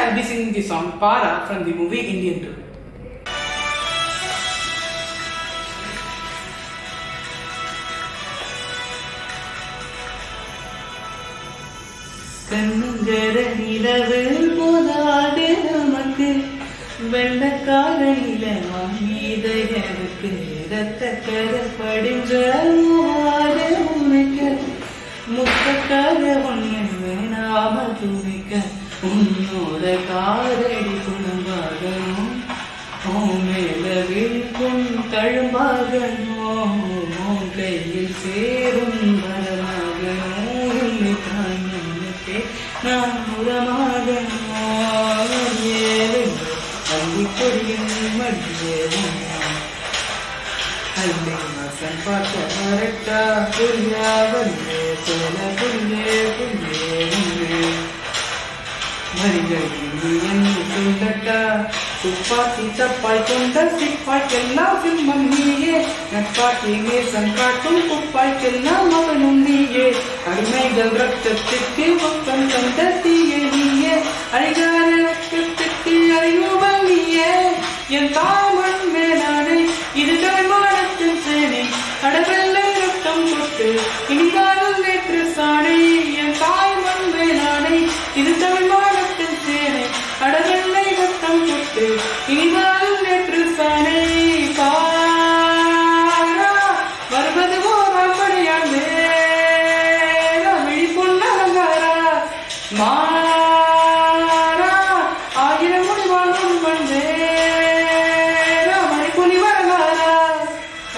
I'll be singing the song Para from the movie Indian 2. கண்ணுங்கர நிலவு போதாது நமக்கு வெள்ளக்கார நிலமாமீத எனக்கு ரத்தக்கர படிஞ்ச உனக்கு முத்தக்கார ஒண்ணு வேணாம துணிக்க உன்னோட காரடி குணமாகணும் மேல விழுக்கும் தழும்பாகணும் கையில் சேரும் வரமாகணும் இல்லை தாய்க்கு நான் முறமாகணும் அள்ளிப்பொடியின் மடியேறும் அல்லை மசன் பார்த்த மரட்டா புரியா வல்லே சோழ புல்லே புல்லே உண்டு மரிகளில் என்று சொல்லட்டா துப்பாக்கி சப்பாய் கொண்ட சிப்பாய்க்கெல்லாம் சிம்மம் நீயே நட்பாக்கி நேசம் காட்டும் குப்பாய்க்கெல்லாம் அவனும் நீயே அடிமைகள் ரத்தத்திற்கு ஒப்பம் தந்த தீயே நீயே அழிகார ரத்தத்திற்கு அறிமுகம் நீயே என் தாமன் மேலானை இது தலைமானத்தின் சேனை அடவெல்லை ரத்தம் தொட்டு இனிதாலும் நேற்று சாணை என் தாய்மண் மேலானை இது தமிழ்மானத்தின் சேனை அடவெல்லை ரத்தம் தொட்டு இனிதாலும் நேற்று சாணை பாரா வருவது ஓராம்படையாண்டே விழி பொன்னலங்காரா மா